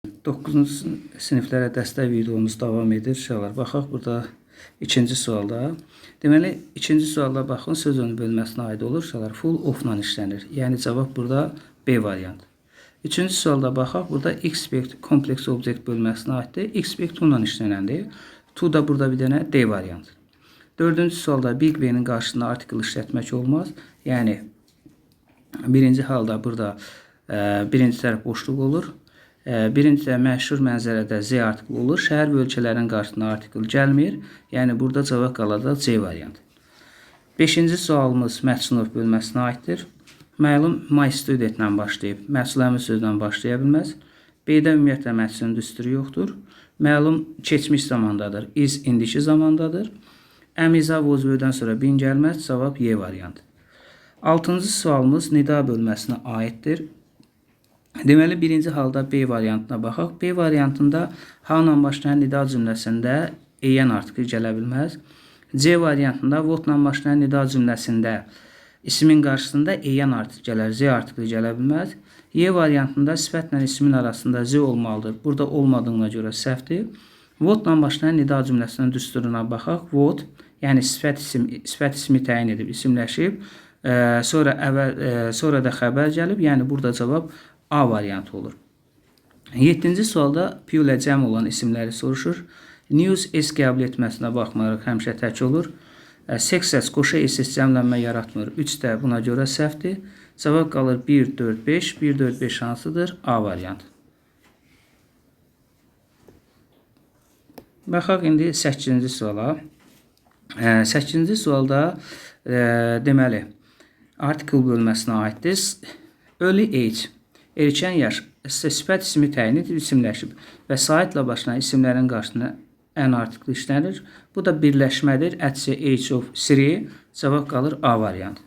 9-cu siniflərə dəstək videomuz davam edir. Uşaqlar, baxaq burada ikinci sualda. Deməli, ikinci sualda baxın, söz önü bölməsinə aid olur. Uşaqlar, full off-la işlənir. Yəni, cavab burada B variantı. Üçüncü sualda baxaq, burada expect kompleks obyekt bölməsinə aiddir. Expect to-la işlənəndir. To da burada bir dənə D variantı. Dördüncü sualda big B-nin qarşısında artikel işlətmək olmaz. Yəni, birinci halda burada birinci tərəf boşluq olur. Birincisi məşhur mənzərədə Z artikli olur. Şəhər və ölkələrin qarşısına artikl gəlmir. Yəni, burada cavab qalacaq C variantı. 5-ci sualımız məhsulun bölməsinə aiddir. Məlum my student ilə başlayıb, məhsul əmr sözlə başlaya bilməz. B-də ümumiyyətlə məhsulun düsturu yoxdur. Məlum keçmiş zamandadır, is indiki zamandadır. Əmiza vozvödən sonra bin gəlməz, cavab Y variantı. 6-cı sualımız nida bölməsinə aiddir. Deməli, birinci halda B variantına baxaq. B variantında ha-la başlayan nida cümləsində EN artikli gələ bilməz. C variantında votla başlayan nida cümləsində ismin qarşısında EN artikli gələr, Z artikli gələ bilməz. Y variantında sifətlə ismin arasında Z olmalıdır. Burada olmadığına görə səhvdir. Votla başlayan nida cümləsinin düsturuna baxaq. Vot, yəni sifət ismi təyin edib, isimləşib, sonra da xəbər gəlib, yəni burada cavab A variantı olur. 7-ci sualda P ilə cəm olan isimləri soruşur. News S qəbul etməsinə baxmayaraq həmişə tək olur. Sex qoşa SS cəmlənmə yaratmır. 3 də buna görə səhvdir. Cavab qalır 1, 4, 5. 1, 4, 5 hansıdır? A variantı. Baxaq indi 8-ci suala. 8-ci sualda deməli artikel bölməsinə aiddir. Early age. Erkən yaş, sifət ismi təyin edib, isimləşib və saitlə başlayan isimlərin qarşısına ən artikli işlənir. Bu da birləşmədir. At the age of 3, cavab qalır A variantı.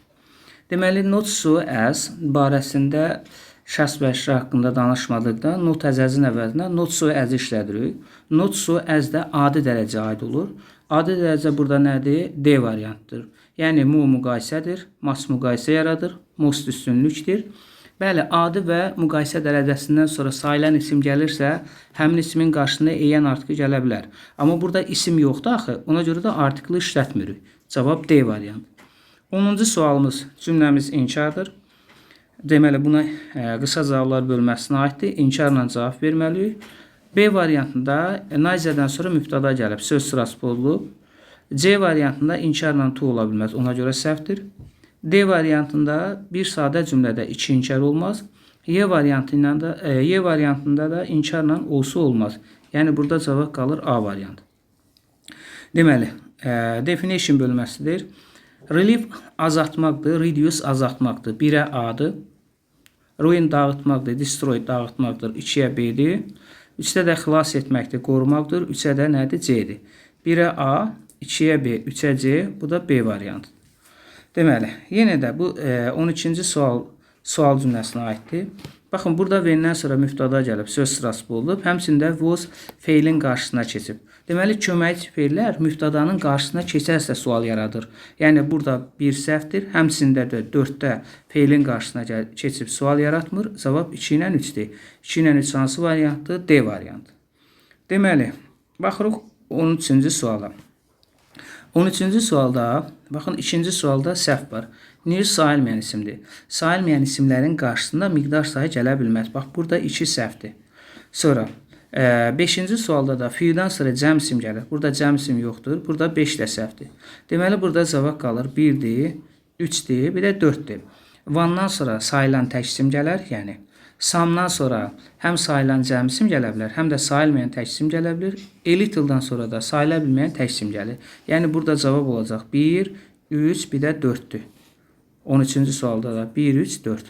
Deməli, not so as barəsində şəxs və əşya haqqında danışmadıqda not əzəzin əvəzinə not so as işlədirik. Not so as də adi dərəcə aid olur. Adi dərəcə burada nədir? D variantıdır. Yəni, mu müqayisədir, mas müqayisə yaradır, most üstünlükdir. Bəli, adi və müqayisə dərəcəsindən sonra sayılan isim gəlirsə, həmin ismin qarşısında EN artikli gələ bilər. Amma burada isim yoxdur axı, ona görə də artikli işlətmirik. Cavab D variantı. 10-cu sualımız cümləmiz inkardır. Deməli, buna qısa cavablar bölməsinə aiddir. İnkarla cavab verməliyik. B variantında nazədən sonra mübtada gəlib, söz sırası pozulub. C variantında inkarla to ola bilməz, ona görə səhvdir. D variantında bir sadə cümlədə 2 inkar olmaz. Y variantında da inkarla olsa olmaz. Yəni, burada cavab qalır A variantı. Deməli, definition bölməsidir. Relief azaltmaqdır, reduce azaltmaqdır. 1-ə A-dır. Ruin dağıtmaqdır, destroy dağıtmaqdır. 2-yə B-dir. 3-də də xilas etməkdir, qorumaqdır. 3-ə də nədir? C-dir. 1-ə A, 2-yə B, 3-ə C, bu da B variantı. Deməli, yenə də bu 12-ci sual cümləsinə aiddir. Baxın, burada verilən sonra mübtada gəlib, söz sırası olub, həmçində was feilin qarşısına keçib. Deməli, köməkçi feillər mübtadanın qarşısına keçərsə sual yaradır. Yəni, burada bir səhvdir, həmçində də 4-də feilin qarşısına keçib sual yaratmır. Cavab 2 ilə 3-dir. 2 ilə 3 hansı variantdır? D variantı. Deməli, baxırıq 13-cü suala. 13-cü sualda, baxın, 2-ci sualda səhv var. Near sayılmayan isimdir. Sayılmayan isimlərin qarşısında miqdar sayı gələ bilməz. Bax, burada 2 səhvdir. Sonra, 5-ci sualda da fiildən sonra cəm isim gəlir. Burada cəm isim yoxdur. Burada 5 də səhvdir. Deməli, burada cavab qalır 1-dir, 3-dir, bir də 4-dir. Vandan sonra sayılan tək isim gələr, yəni. Samdan sonra həm sayılan cəm isim gələ bilər, həm də sayılmayan tək isim gələ bilir. Little-dan sonra da sayıla bilməyən tək isim gəlir. Yəni, burada cavab olacaq 1, 3, bir də 4-dür. 13-cü sualda da 1, 3, 4.